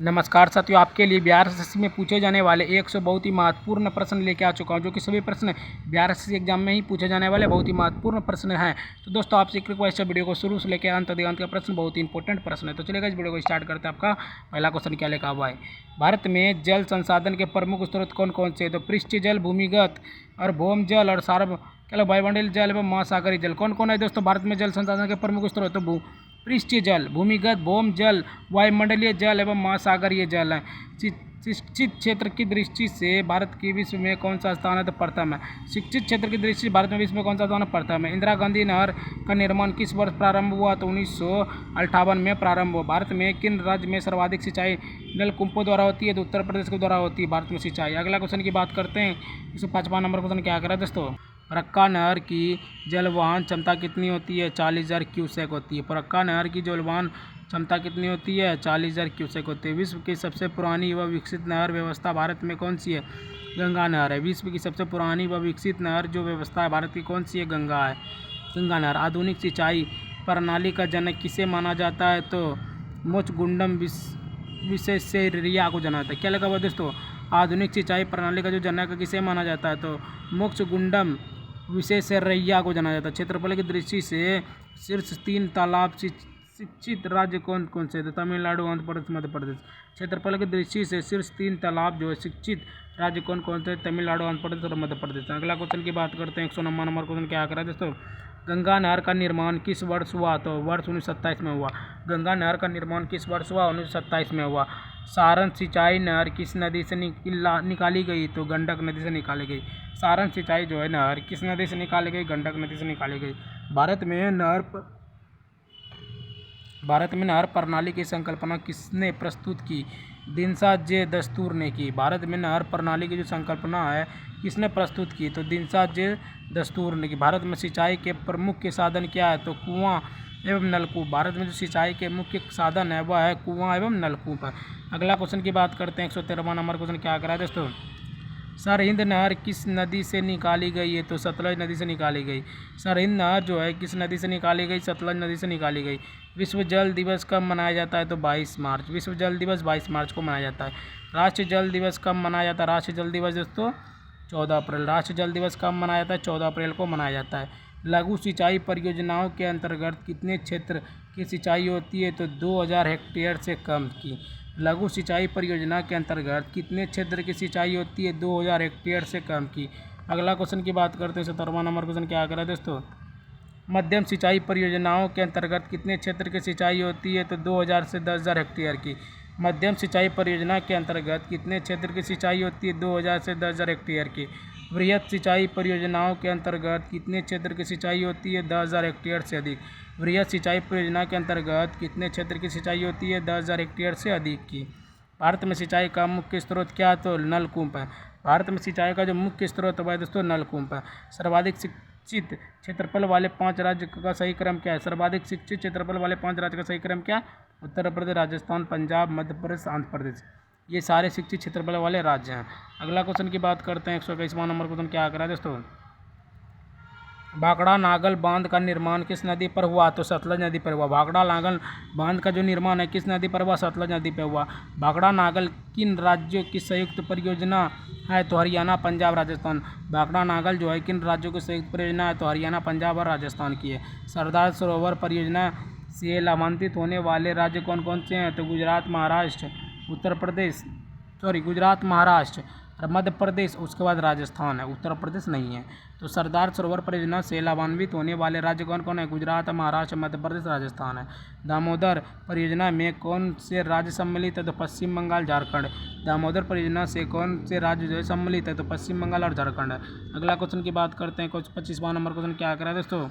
नमस्कार साथियों, आपके लिए बिहार एसएससी में पूछे जाने वाले 100 बहुत ही महत्वपूर्ण प्रश्न लेके आ चुका हूं, जो कि सभी प्रश्न बिहार एसएससी एग्जाम में ही पूछे जाने वाले बहुत ही महत्वपूर्ण प्रश्न हैं। तो दोस्तों, आपसे एक रिक्वेस्ट है, वीडियो को शुरू से लेकर अंत तक का प्रश्न बहुत ही इंपॉर्टेंट प्रश्न है। तो चलिएगा, इस वीडियो को स्टार्ट करते हैं। आपका पहला क्वेश्चन क्या लिखा हुआ है? भारत में जल संसाधन के प्रमुख स्रोत कौन कौन से? तो पृष्ठीय जल, भूमिगत और भौम जल और वायुमंडलीय जल एवं महासागरीय जल। कौन कौन है दोस्तों भारत में जल संसाधन के प्रमुख स्रोत? तो पृष्ठीय जल, भूमिगत, भौम जल, वायुमंडलीय जल एवं महासागरीय जल है। शिक्षित क्षेत्र की दृष्टि से भारत की विश्व में कौन सा स्थान है? तो प्रथम है। शिक्षित क्षेत्र की दृष्टि से भारत में विश्व में कौन सा स्थान है? प्रथम है। इंदिरा गांधी नहर का निर्माण किस वर्ष प्रारंभ हुआ? तो 1958 में प्रारंभ हुआ। भारत में किन राज्य में सर्वाधिक सिंचाई नलकूपों द्वारा होती है? तो उत्तर प्रदेश के द्वारा होती है भारत में सिंचाई। अगला क्वेश्चन की बात करते हैं। 105वां नंबर क्वेश्चन क्या करें दोस्तों? फरक्का नहर की जलवहन क्षमता कितनी होती है? 40,000 क्यूसेक होती है। फरक्का नहर की जलवहन क्षमता कितनी होती है? 40,000 क्यूसेक होती है। विश्व की सबसे पुरानी व विकसित नहर व्यवस्था भारत में कौन सी है? गंगा नहर है। विश्व की सबसे पुरानी व विकसित नहर जो व्यवस्था है भारत की कौन सी है? गंगा है, गंगा नहर। आधुनिक सिंचाई प्रणाली का जनक किसे माना जाता है? तो मोक्षगुंडम विश्वेश्वरैया को जाना जाता है। क्या लगा हुआ दोस्तों? आधुनिक सिंचाई प्रणाली का जो जनक किसे माना जाता है? तो मोक्षगुंडम विश्वेश्वरैया को जाना जाता है। क्षेत्रफल की दृष्टि से शीर्ष 3 तालाब शिक्षित राज्य कौन कौन से? तो तमिलनाडु, आंध्र प्रदेश, मध्य प्रदेश। क्षेत्रफल की दृष्टि से शीर्ष 3 तालाब जो है शिक्षित राज्य कौन कौन से? तमिलनाडु, आंध्र प्रदेश और मध्य प्रदेश। अगला क्वेश्चन की बात करते हैं। 109 नंबर क्वेश्चन क्या करा दोस्तों? गंगा नहर का निर्माण किस वर्ष हुआ? तो वर्ष 1927 में हुआ। गंगा नहर का निर्माण किस वर्ष हुआ? 1927 में हुआ। सारण सिंचाई नहर किस नदी से निकाली गई? तो गंडक नदी से निकाली गई। सारण सिंचाई जो है नहर किस नदी से निकाली गई? गंडक नदी से निकाली गई। भारत में नहर प्रणाली की संकल्पना किसने प्रस्तुत की? दिनसा जे दस्तूर ने की। भारत में नहर प्रणाली की जो संकल्पना है किसने प्रस्तुत की? तो दिनसा जे दस्तूर ने की। भारत में सिंचाई के प्रमुख साधन क्या है? तो कुआं एवं नलकूप। भारत में जो सिंचाई के मुख्य साधन है वह है कुआं एवं नलकूप है। अगला क्वेश्चन की बात करते हैं। 113वां नंबर क्वेश्चन क्या करा है दोस्तों? सरहिंद नहर किस नदी से निकाली गई है? तो सतलज नदी से निकाली गई। सरहिंद नहर जो है किस नदी से निकाली गई? सतलज नदी से निकाली गई। विश्व जल दिवस कब मनाया जाता है? तो 22 मार्च। विश्व जल दिवस 22 मार्च को मनाया जाता है। राष्ट्रीय जल दिवस कब मनाया जाता है? राष्ट्रीय जल दिवस दोस्तों 14 अप्रैल। राष्ट्रीय जल दिवस कब मनाया जाता है? 14 अप्रैल को मनाया जाता है। लघु सिंचाई परियोजनाओं के अंतर्गत कितने क्षेत्र की सिंचाई होती है? तो 2000 हेक्टेयर से कम की। लघु सिंचाई परियोजना के अंतर्गत कितने क्षेत्र की सिंचाई होती है? 2000 हेक्टेयर से कम की। अगला क्वेश्चन की बात करते हैं। 17वां नंबर क्वेश्चन क्या करा दोस्तों? मध्यम सिंचाई परियोजनाओं के अंतर्गत कितने क्षेत्र की सिंचाई होती है? तो 2000 से 10,000 हेक्टेयर की। मध्यम सिंचाई परियोजना के अंतर्गत कितने क्षेत्र की सिंचाई होती है? 2000 से 10,000 हेक्टेयर की। वृहद सिंचाई परियोजनाओं के अंतर्गत कितने क्षेत्र की सिंचाई होती है? 10,000 हेक्टेयर से अधिक। वृहद सिंचाई परियोजना के अंतर्गत कितने क्षेत्र की सिंचाई होती है? 10,000 हेक्टेयर से अधिक की। भारत में सिंचाई का मुख्य स्रोत क्या है? तो नलकूप है। भारत में सिंचाई का जो मुख्य स्रोत है दोस्तों नलकूप है। सर्वाधिक शिक्षित क्षेत्रफल वाले 5 राज्य का सही क्रम क्या है? सर्वाधिक शिक्षित क्षेत्रफल वाले 5 राज्य का सही क्रम क्या? उत्तर प्रदेश, राजस्थान, पंजाब, मध्य प्रदेश, आंध्र प्रदेश। ये सारे शिक्षित क्षेत्रफल वाले राज्य हैं। अगला क्वेश्चन की बात करते हैं। 121वां नंबर क्वेश्चन क्या करा है दोस्तों? भाखड़ा नागल बांध का निर्माण किस नदी पर हुआ? तो सतलज नदी पर हुआ। भाखड़ा नागल बांध का जो निर्माण है किस नदी पर हुआ? सतलज नदी पर हुआ। भाखड़ा नागल किन राज्यों की संयुक्त परियोजना है? तो हरियाणा, पंजाब, राजस्थान। भाखड़ा नागल जो है किन राज्यों की संयुक्त परियोजना है? तो हरियाणा, पंजाब और राजस्थान की है। सरदार सरोवर परियोजना से लाभान्वित होने वाले राज्य कौन कौन से हैं? तो गुजरात, महाराष्ट्र, गुजरात, महाराष्ट्र और मध्य प्रदेश, उसके बाद राजस्थान है, उत्तर प्रदेश नहीं है। तो सरदार सरोवर परियोजना से लाभान्वित होने वाले राज्य कौन कौन है? गुजरात, महाराष्ट्र, मध्य प्रदेश, राजस्थान है। दामोदर परियोजना में कौन से राज्य सम्मिलित है? तो पश्चिम बंगाल, झारखंड। दामोदर परियोजना से कौन से राज्य जो है सम्मिलित है? तो पश्चिम बंगाल और झारखंड है। अगला क्वेश्चन की बात करते हैं। 25वां नंबर क्वेश्चन क्या करा है दोस्तों?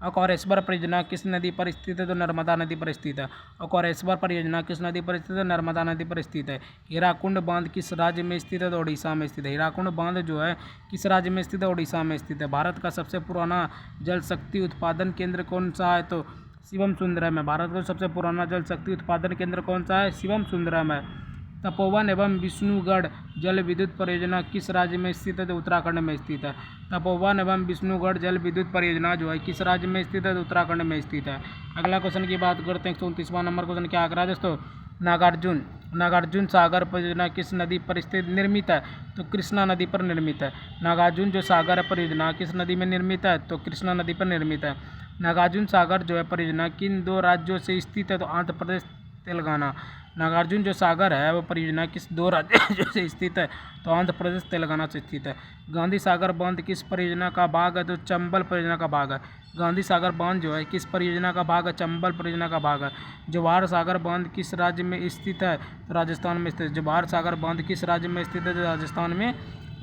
अकौरेश्वर परियोजना किस नदी पर स्थित है? तो नर्मदा नदी पर स्थित है। अकौरेश्वर परियोजना किस नदी पर स्थित है? नर्मदा नदी पर स्थित है। हीराकुंड बांध किस राज्य में स्थित है? तो उड़ीसा में स्थित है। हीराकुंड बांध जो है किस राज्य में स्थित है? उड़ीसा में स्थित है। भारत का सबसे पुराना जल शक्ति उत्पादन केंद्र कौन सा है? तो शिवम सुंदरम है। भारत का सबसे पुराना जल शक्ति उत्पादन केंद्र कौन सा है? शिवम सुंदरम है। तपोवन एवं विष्णुगढ़ जल विद्युत परियोजना किस राज्य में स्थित है? तो उत्तराखंड में स्थित है। तपोवन एवं विष्णुगढ़ जल विद्युत परियोजना जो है किस राज्य में स्थित है? तो उत्तराखंड में स्थित है। अगला क्वेश्चन की बात करते हैं। 129वां नंबर क्वेश्चन क्या आ रहा है दोस्तों? नागार्जुन नागार्जुन सागर परियोजना किस नदी पर स्थित निर्मित है? तो कृष्णा नदी पर निर्मित है। नागार्जुन जो सागर परियोजना किस नदी में निर्मित है? तो कृष्णा नदी पर निर्मित है। नागार्जुन सागर जो है परियोजना किन दो राज्यों से स्थित है? तो आंध्र प्रदेश, तेलंगाना। नागार्जुन जो सागर है वो परियोजना किस दो राज्यों से स्थित है? तो आंध्र प्रदेश, तेलंगाना से स्थित है। गांधी सागर बांध किस परियोजना का भाग है? तो चंबल परियोजना का भाग है। गांधी सागर बांध जो है किस परियोजना का भाग है? चंबल परियोजना का भाग है। जवाहर सागर बांध किस राज्य में स्थित है? तो राजस्थान में स्थित है। जवाहर सागर बांध किस राज्य में स्थित है? तो राजस्थान में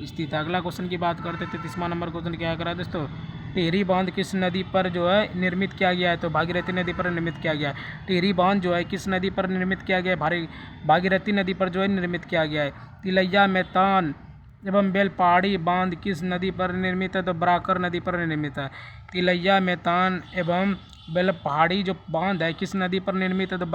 स्थित है। अगला क्वेश्चन की बात करते हैं। 33वां नंबर क्वेश्चन क्या करा दोस्तों? टिहरी बांध किस नदी पर जो है निर्मित किया गया है? तो भागीरथी नदी पर निर्मित किया गया है। टिहरी बांध जो है किस नदी पर निर्मित किया गया है? भागीरथी नदी पर जो है निर्मित किया गया है। तिलैया, मेतान एवं बेलपहाड़ी बांध किस नदी पर निर्मित है? तो बराकर नदी पर निर्मित है। तिलैया, मेतान एवं बेलपहाड़ी जो बांध है किस नदी पर निर्मित है? तो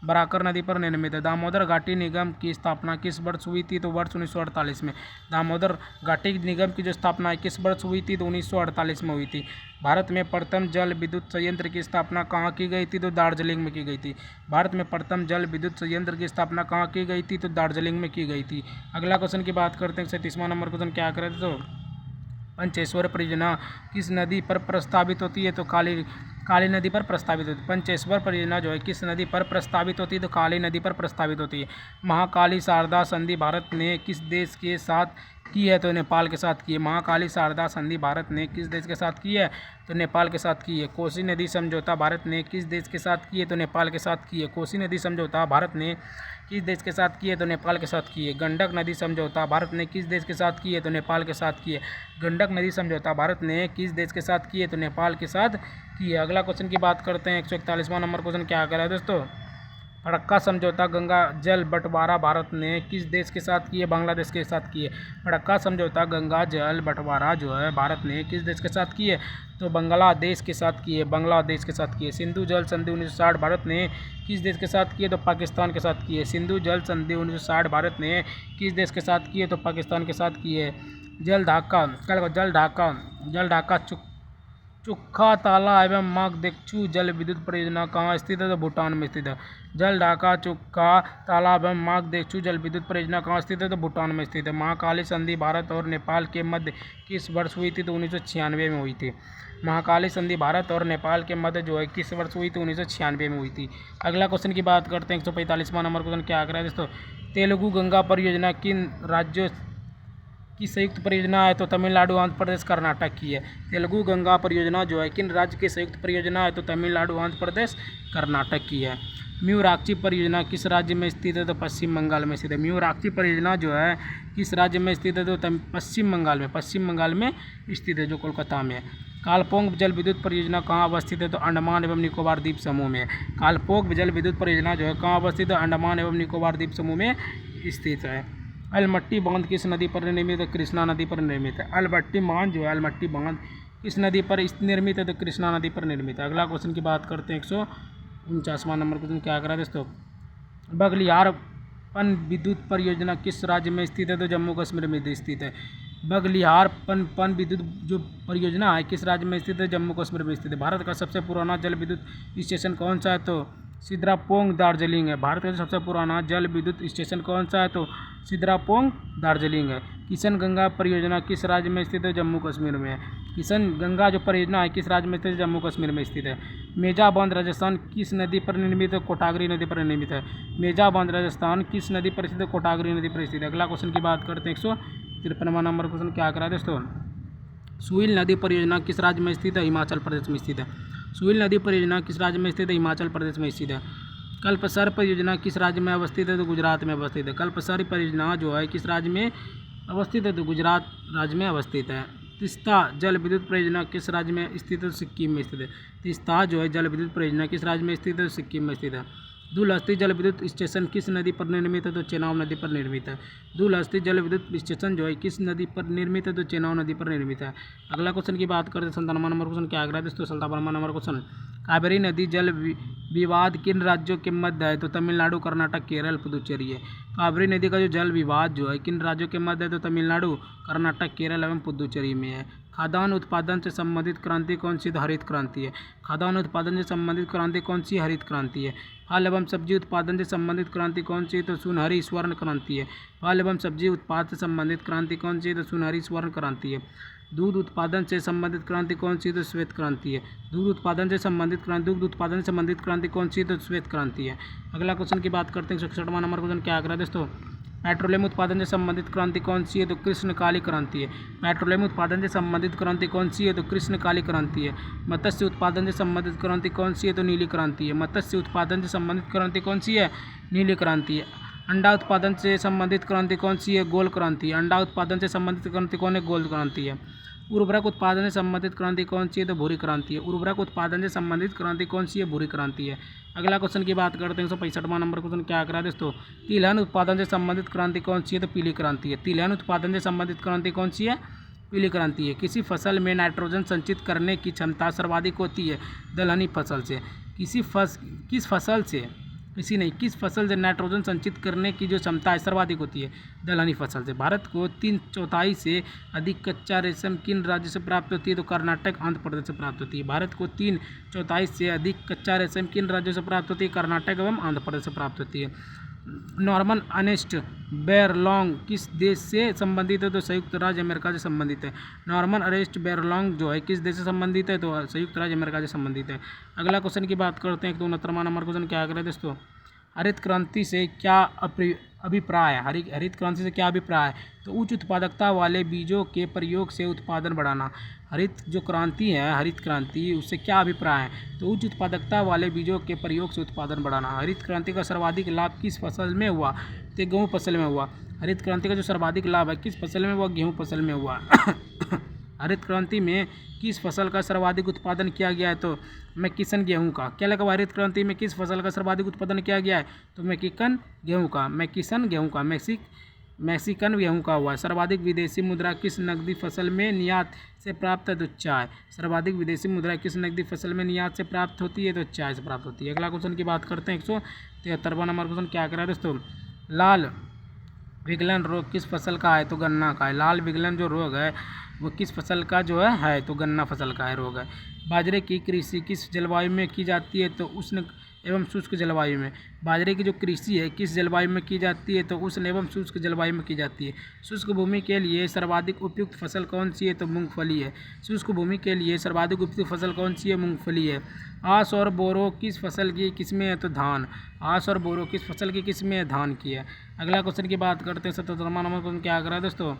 बराकर नदी पर निर्मित है। दामोदर घाटी निगम की स्थापना किस वर्ष हुई थी? तो वर्ष 1948 में। दामोदर घाटी निगम की जो स्थापना है किस वर्ष हुई थी? तो 1948 में हुई थी। भारत में प्रथम जल विद्युत संयंत्र की स्थापना कहाँ की गई थी? तो दार्जिलिंग में की गई थी। भारत में प्रथम जल विद्युत संयंत्र की स्थापना कहाँ की गई थी? तो दार्जिलिंग में की गई थी। अगला क्वेश्चन की बात करते हैं। 37वां नंबर क्वेश्चन क्या करे तो पंचेश्वर परियोजना किस नदी पर प्रस्तावित होती है? तो काली नदी पर प्रस्तावित होती है। पंचेश्वर परियोजना जो है किस नदी पर प्रस्तावित होती है? तो काली नदी पर प्रस्तावित होती है। महाकाली शारदा संधि भारत ने किस देश के साथ की है? तो नेपाल के साथ की है। महाकाली शारदा संधि भारत ने किस देश के साथ की है? तो नेपाल के साथ की है। कोसी नदी समझौता भारत ने किस देश के साथ की है? तो नेपाल के साथ की है। कोसी नदी समझौता भारत ने किस देश के साथ की है? तो नेपाल के साथ की है। गंडक नदी समझौता भारत ने किस देश के साथ की है? तो नेपाल के साथ की है। गंडक नदी समझौता भारत ने किस देश के साथ की है? तो नेपाल के साथ की है। अगला क्वेश्चन की बात करते हैं। 141वां नंबर क्वेश्चन क्या कह रहा है दोस्तों? फरक्का समझौता गंगा जल बंटवारा भारत ने किस देश के साथ की है? बांग्लादेश के साथ की है। फरक्का समझौता गंगा जल बंटवारा जो है भारत ने किस देश के साथ की है? तो बांग्लादेश के साथ की है। बांग्लादेश के साथ की है। सिंधु जल संधि 1960 भारत ने किस देश के साथ की है? तो पाकिस्तान के साथ की है। सिंधु जल संधि 1960 भारत ने किस देश के साथ की है? तो पाकिस्तान के साथ की है। जल ढाका चुक्खा ताला एवं मागदेचु जल विद्युत परियोजना कहाँ स्थित है? तो भूटान में स्थित है। जल ढाका चुक्का तालाब एवं मागदेचु जल विद्युत परियोजना कहाँ स्थित है? तो भूटान में स्थित है। महाकाली संधि भारत और नेपाल के मध्य किस वर्ष हुई थी? तो 1996 में हुई थी। महाकाली संधि भारत और नेपाल के मध्य जो है किस वर्ष हुई थी? 1996 में हुई थी। अगला क्वेश्चन की बात करते हैं। 145वां नंबर क्वेश्चन क्या कर रहा है दोस्तों? तेलुगु गंगा परियोजना किन राज्यों की संयुक्त परियोजना है? तो तमिलनाडु, आंध्र प्रदेश, कर्नाटक की है। तेलुगु गंगा परियोजना जो है किन राज्य की संयुक्त परियोजना है? तो तमिलनाडु, आंध्र प्रदेश, कर्नाटक की है। म्यूराक्षी परियोजना किस राज्य में स्थित है? तो पश्चिम बंगाल में स्थित है। म्यूराक्षी परियोजना जो है किस राज्य में स्थित है? तो पश्चिम बंगाल में स्थित है, जो कोलकाता में है। कालपोंग जल विद्युत परियोजना कहाँ अवस्थित है? तो अंडमान एवं निकोबार द्वीप समूह में। कालपोंग जल विद्युत परियोजना जो है कहाँ अवस्थित है? अंडमान एवं निकोबार द्वीप समूह में स्थित है। अलमट्टी बांध किस नदी पर निर्मित है? कृष्णा नदी पर निर्मित है। अलमट्टी बांध जो है अलमट्टी बांध किस नदी पर निर्मित है? तो कृष्णा नदी पर निर्मित है। अगला क्वेश्चन की बात करते हैं। 149वां नंबर क्वेश्चन क्या कर रहा है दोस्तों? बघलिहार पन विद्युत परियोजना किस राज्य में स्थित है? तो जम्मू कश्मीर में स्थित है। बघलिहार पन विद्युत जो परियोजना है किस राज्य में स्थित है? जम्मू कश्मीर में स्थित है। भारत का सबसे पुराना जल विद्युत स्टेशन कौन सा है? तो सिद्रापोंग दार्जिलिंग है। भारत का सबसे पुराना जल विद्युत स्टेशन कौन सा है? तो सिद्रापोंग दार्जिलिंग है। किशन गंगा परियोजना किस राज्य में स्थित है? जम्मू कश्मीर में है। किशन गंगा जो परियोजना है किस राज्य में स्थित है? जम्मू कश्मीर में स्थित है। मेजा बांध राजस्थान किस नदी पर निर्मित है? कोटागरी नदी पर निर्मित है। मेजा बांध राजस्थान किस नदी पर स्थित है? कोटागरी नदी पर स्थित है। अगला क्वेश्चन की बात करते हैं। 153वां नंबर क्वेश्चन क्या करा है दोस्तों? सुइल नदी परियोजना किस राज्य में स्थित है? हिमाचल प्रदेश में स्थित है। सुइल नदी परियोजना किस राज्य में स्थित है? हिमाचल प्रदेश में स्थित है। कल्पसर परियोजना किस राज्य में अवस्थित है? तो गुजरात में अवस्थित है। कल्पसर परियोजना जो है किस राज्य में अवस्थित है? तो गुजरात राज्य में अवस्थित है। तीस्ता जल विद्युत परियोजना किस राज्य में स्थित है? तो सिक्किम में स्थित है। तीस्ता जो है जल विद्युत परियोजना किस राज्य में स्थित है? तो सिक्किम में स्थित है। धूलहस्ती जल विद्युत स्टेशन किस नदी पर निर्मित है? तो चेनाब नदी पर निर्मित है। धूलहस्ती जल विद्युत स्टेशन जो है किस नदी पर निर्मित है? तो चेनाब नदी पर निर्मित है। अगला क्वेश्चन की बात करते हैं। 57वां नंबर क्वेश्चन क्या आग्रह है दोस्तों? 57वां नंबर क्वेश्चन कावेरी नदी जल विवाद किन राज्यों के मध्य है? तो तमिलनाडु, कर्नाटक, केरल, पुदुचेरी है। कावेरी नदी का जो जल विवाद जो है किन राज्यों के मध्य है? तो तमिलनाडु, कर्नाटक, केरल एवं पुदुचेरी में है। खाद्यान्न उत्पादन से संबंधित क्रांति कौन सी? तो हरित क्रांति है। खाद्यान्न उत्पादन से संबंधित क्रांति कौन सी? हरित क्रांति है। फल एवं सब्जी उत्पादन से संबंधित क्रांति कौन सी? तो सुनहरी स्वर्ण क्रांति है। फल एवं सब्जी उत्पाद से संबंधित क्रांति कौन सी? तो सुनहरी स्वर्ण क्रांति है। दूध उत्पादन से संबंधित क्रांति कौन सी? तो श्वेत क्रांति है। दूध उत्पादन से संबंधित क्रांति कौन सी? तो श्वेत क्रांति है। अगला क्वेश्चन की बात करते हैं 61वां नंबर क्वेश्चन क्या आकर दोस्तों? पेट्रोलियम उत्पादन से संबंधित क्रांति कौन सी है? तो कृष्णकाली क्रांति है। पेट्रोलियम उत्पादन से संबंधित क्रांति कौन सी है? तो कृष्णकाली क्रांति है। मत्स्य उत्पादन से संबंधित क्रांति कौन सी है? तो नीली क्रांति है। मत्स्य उत्पादन से संबंधित क्रांति कौन सी है? नीली क्रांति है। अंडा उत्पादन से संबंधित क्रांति कौन सी है? गोल क्रांति है। अंडा उत्पादन से संबंधित क्रांति कौन है? गोल क्रांति है। उर्वरक उत्पादन से संबंधित क्रांति कौन सी है? तो भूरी क्रांति है। उर्वरक उत्पादन से संबंधित क्रांति कौन सी है? भूरी क्रांति है। अगला क्वेश्चन की बात करते हैं 165वां नंबर क्वेश्चन क्या करा दोस्तों? तिलहन उत्पादन से संबंधित क्रांति कौन सी है? तो पीली क्रांति है। तिलहन उत्पादन से संबंधित क्रांति कौन सी है? पीली क्रांति है। किसी फसल में नाइट्रोजन संचित करने की क्षमता सर्वाधिक होती है दलहनी फसल से। किस फसल से नाइट्रोजन संचित करने की जो क्षमता है सर्वाधिक होती है? दलहनी फसल से। भारत को 3/4 से अधिक कच्चा रेशम किन राज्य से प्राप्त होती है? तो कर्नाटक, आंध्र प्रदेश से प्राप्त होती है। भारत को 3/4 से अधिक कच्चा रेशम किन राज्यों से प्राप्त होती है? कर्नाटक एवं आंध्र प्रदेश से प्राप्त होती है। नॉर्मन अर्नेस्ट बेयरलॉन्ग किस देश से संबंधित है? तो संयुक्त राज्य अमेरिका से संबंधित है। नॉर्मन अर्नेस्ट बेयरलॉन्ग जो है किस देश से संबंधित है? तो संयुक्त राज्य अमेरिका से संबंधित है। अगला क्वेश्चन की बात करते हैं 169वां नंबर क्वेश्चन क्या करें दोस्तों? हरित क्रांति से क्या अभिप्राय है? हरित क्रांति से क्या अभिप्राय है? तो उच्च उत्पादकता वाले बीजों के प्रयोग से उत्पादन बढ़ाना। हरित क्रांति उससे क्या अभिप्राय है? तो उच्च उत्पादकता वाले बीजों के प्रयोग से उत्पादन बढ़ाना। हरित क्रांति का सर्वाधिक लाभ किस फसल में हुआ? तो गेहूँ फसल में हुआ। हरित क्रांति का जो सर्वाधिक लाभ है किस फसल में हुआ? गेहूँ फसल में हुआ। हरित क्रांति में किस फसल का सर्वाधिक उत्पादन किया गया है? तो मैक्सिकन गेहूं का। क्या लगा? हरित क्रांति में किस फसल का सर्वाधिक उत्पादन किया गया है? तो मैक्सिकन गेहूं का। मैक्सिकन गेहूं का हुआ। सर्वाधिक विदेशी मुद्रा किस नकदी फसल में निर्यात से प्राप्त है? तो चाय। सर्वाधिक विदेशी मुद्रा किस नकदी फसल में निर्यात से प्राप्त होती है? तो चाय से प्राप्त होती है। अगला क्वेश्चन की बात करते हैं 173वां नंबर क्वेश्चन क्या करा दोस्तों? लाल विगलन रोग किस फसल का है? तो गन्ना का है। लाल विगलन जो रोग है वो किस फसल का जो है तो गन्ना फसल का है रोग है। बाजरे की कृषि किस जलवायु में की जाती है? तो उष्ण एवं शुष्क जलवायु में। बाजरे की जो कृषि है किस जलवायु में की जाती है? तो उष्ण एवं शुष्क जलवायु में की जाती है। शुष्क भूमि के लिए सर्वाधिक उपयुक्त फसल कौन सी है? तो मूंगफली है। शुष्क भूमि के लिए सर्वाधिक उपयुक्त फसल कौन सी है? मूंगफली है। आस और बोरो किस फसल की किस्में है? तो धान। आस और बोरो किस फसल की किस्में है? धान की है। अगला क्वेश्चन की बात करते हैं 77वां नंबर क्वेश्चन क्या करा दोस्तों?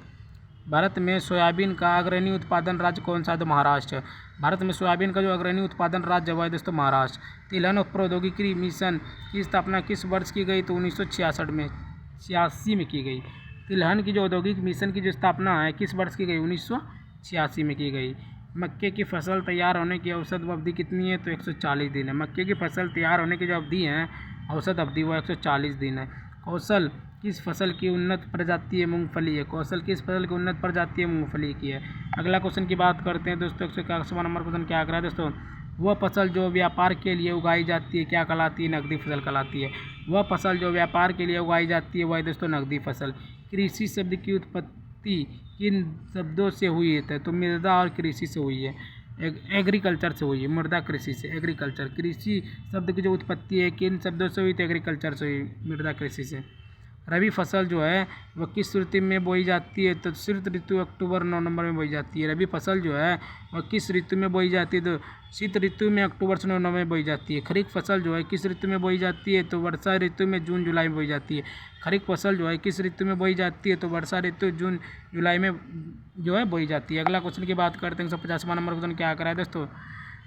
भारत में सोयाबीन का अग्रणी उत्पादन राज्य कौन सा है? तो महाराष्ट्र। भारत में सोयाबीन का जो अग्रणी उत्पादन राज्य है दोस्तों महाराष्ट्र। तिलहन प्रौद्योगिकी मिशन की स्थापना किस वर्ष की गई? तो 1986 में की गई। तिलहन की जो औद्योगिक मिशन की जो स्थापना है किस वर्ष की गई? 1986 में की गई। मक्के की फसल तैयार होने की औसत अवधि कितनी है? तो 140 दिन है। मक्के की फसल तैयार होने की जो अवधि है औसत अवधि वो 140 दिन है। कौशल किस फसल की उन्नत प्रजाति है? मूंगफली है। कौशल किस फसल की उन्नत प्रजाति है? मूंगफली की है। अगला क्वेश्चन की बात करते हैं दोस्तों 181वां नंबर क्वेश्चन क्या करा है दोस्तों? वह फसल जो व्यापार के लिए उगाई जाती है क्या कहलाती है? नकदी फसल कहलाती है। वह फसल जो व्यापार के लिए उगाई जाती है वह दोस्तों नकदी फसल। कृषि शब्द की उत्पत्ति किन शब्दों से हुई है? तो मृदा और कृषि से हुई है। एग्रीकल्चर से हुई है। मृदा कृषि से एग्रीकल्चर। कृषि शब्द की जो उत्पत्ति है किन शब्दों से हुई? तो एग्रीकल्चर से हुई, मृदा कृषि से। रबी फसल जो है वह किस ऋतु में बोई जाती है? तो शीत ऋतु अक्टूबर-नवंबर में बोई जाती है। रबी फसल जो है वह किस ऋतु में बोई जाती है? तो शीत ऋतु में अक्टूबर से नवंबर में बोई जाती है। खरीफ फसल जो है किस ऋतु में बोई जाती है? तो वर्षा ऋतु में जून जुलाई में बोई जाती है। खरीफ फसल जो है किस ऋतु में बोई जाती है? तो वर्षा ऋतु जून जुलाई में जो है बोई जाती है। अगला क्वेश्चन की बात करते हैं 150वां नंबर क्वेश्चन क्या करा है दोस्तों?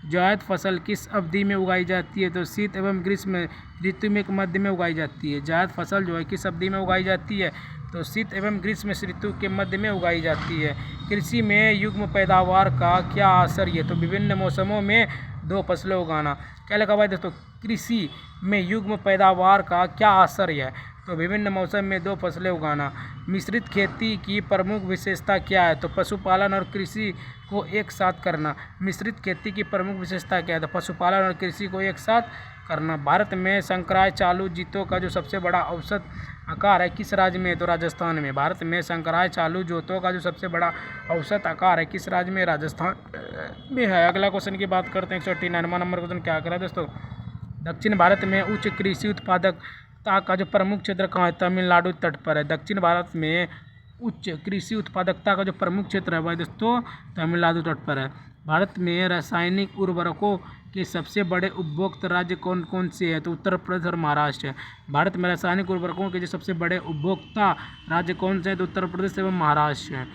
जायद फसल किस अवधि में उगाई जाती है? तो शीत एवं ग्रीष्म ऋतु में मध्य में उगाई जाती है। जायद फसल जो है किस अवधि में उगाई जाती है? तो शीत एवं ग्रीष्म ऋतु के मध्य में उगाई जाती है। कृषि में युग्म पैदावार का क्या असर है? तो विभिन्न मौसमों में दो फसलें उगाना। क्या लिखा हुआ है दोस्तों? कृषि में युग्म पैदावार का क्या असर है? तो विभिन्न मौसम में दो फसलें उगाना। मिश्रित खेती की प्रमुख विशेषता क्या है? तो पशुपालन और कृषि को एक साथ करना। मिश्रित खेती की प्रमुख विशेषता क्या है? तो पशुपालन और कृषि को एक साथ करना। भारत में संकराय चालू जोतों का जो सबसे बड़ा औसत आकार है किस राज्य में है? तो राजस्थान में। भारत में संकराय चालू जोतों का जो सबसे बड़ा औसत आकार है किस राज्य में? राजस्थान में है। अगला क्वेश्चन की बात करते हैं 189वां नंबर क्वेश्चन क्या करा दोस्तों। दक्षिण भारत में उच्च कृषि उत्पादकता का जो प्रमुख क्षेत्र कहाँ है? तमिलनाडु तट पर है। दक्षिण भारत में उच्च कृषि उत्पादकता का जो प्रमुख क्षेत्र है वह दोस्तों तमिलनाडु तट पर है। भारत में रासायनिक उर्वरकों के सबसे बड़े उपभोक्ता राज्य कौन कौन से हैं? तो उत्तर प्रदेश और महाराष्ट्र है। भारत में रासायनिक उर्वरकों के जो सबसे बड़े उपभोक्ता राज्य कौन से हैं? तो उत्तर प्रदेश एवं महाराष्ट्र है।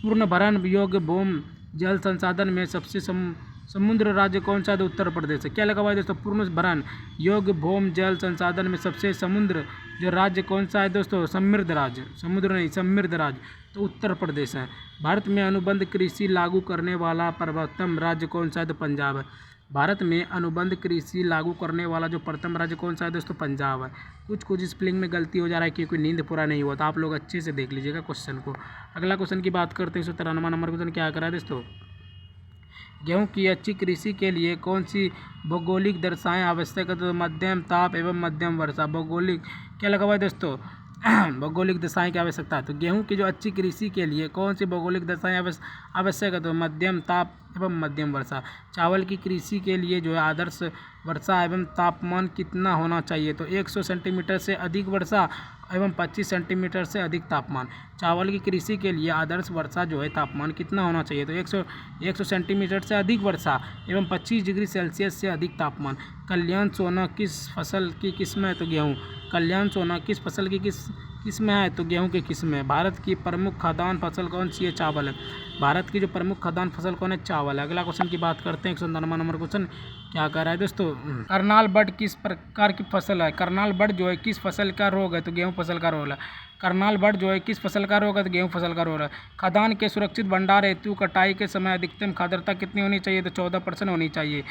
पूर्ण भरण योग्य भूमि जल संसाधन में सबसे समुद्र राज्य कौन सा है? तो उत्तर प्रदेश है। क्या लगा हुआ है दोस्तों? पूर्ण भरण योग्य भूमि जल संसाधन में सबसे समुद्र जो राज्य कौन सा है दोस्तों? समृद्ध राज्य, समुद्र नहीं समृद्ध राज्य, तो उत्तर प्रदेश है। भारत में अनुबंध कृषि लागू करने वाला प्रथम राज्य कौन सा है? तो पंजाब है। भारत में अनुबंध कृषि लागू करने वाला जो प्रथम राज्य कौन सा है दोस्तों? पंजाब है। कुछ स्पेलिंग में गलती हो जा रहा है क्योंकि नींद पूरा नहीं हुआ, तो आप लोग अच्छे से देख लीजिएगा क्वेश्चन को। अगला क्वेश्चन की बात करते हैं 193वां नंबर क्वेश्चन क्या करा है दोस्तों। गेहूं की अच्छी कृषि के लिए कौन सी भौगोलिक दशाएं आवश्यक है? तो मध्यम ताप एवं मध्यम वर्षा। भौगोलिक क्या लगा हुआ है दोस्तों? भौगोलिक दशाएं की आवश्यकता है। तो गेहूं की जो अच्छी कृषि के लिए कौन सी भौगोलिक दशाएं आवश्यक है? तो मध्यम ताप एवं मध्यम वर्षा। चावल की कृषि के लिए जो है आदर्श वर्षा एवं तापमान कितना होना चाहिए? तो 100 सेंटीमीटर से अधिक वर्षा एवं 25 सेंटीमीटर से अधिक तापमान। चावल की कृषि के लिए आदर्श वर्षा जो है तापमान कितना होना चाहिए? तो 100 सेंटीमीटर से अधिक वर्षा एवं 25 डिग्री सेल्सियस से अधिक तापमान। कल्याण सोना किस फसल की किस्म है? तो गेहूँ। कल्याण सोना किस फसल की किस्म है? तो गेहूं की किस्म है। भारत की प्रमुख खाद्यान्न फसल कौन सी है? चावल है। भारत की जो प्रमुख खाद्यान्न फसल कौन है? चावल है। अगला क्वेश्चन की बात करते हैं 199वां नंबर क्वेश्चन क्या कर रहा है दोस्तों। करनाल बर्ड किस प्रकार की फसल है? करनाल बर्ड जो है किस फसल का रोग है? तो गेहूं फसल का रोग है। करनाल बर्ड जो है किस फसल का रोग है? तो गेहूं फसल का रोग है। खाद्यान्न के सुरक्षित भंडार हेतु कटाई के समय अधिकतम खाद्रता कितनी होनी चाहिए? तो 14% होनी चाहिए।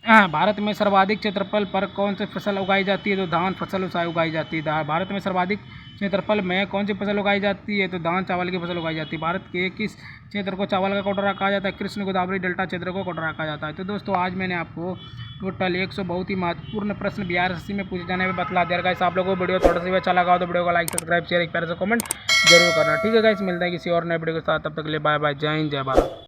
भारत में सर्वाधिक क्षेत्रफल पर कौन सी फसल उगाई जाती है? तो धान फसल उगाई जाती है। भारत में सर्वाधिक क्षेत्रफल में कौन सी फसल उगाई जाती है? तो धान चावल की फसल उगाई जाती है। भारत के किस क्षेत्र को चावल का कटोरा कहा जाता है? कृष्ण गोदावरी डेल्टा क्षेत्र को कटोरा कहा जाता है। तो दोस्तों आज मैंने आपको टोटल 100 बहुत ही महत्वपूर्ण प्रश्न बिहार एसएससी में पूछे जाने में बतला दिया। गाइस आप लोगों को वीडियो थोड़ा सा भी अच्छा लगा तो वीडियो को लाइक सब्सक्राइब शेयर एक प्यारा सा कमेंट जरूर करना। ठीक है गाइस, मिलता है किसी और नए वीडियो के साथ, तब तक के लिए बाय बाय, जय हिंद जय भारत।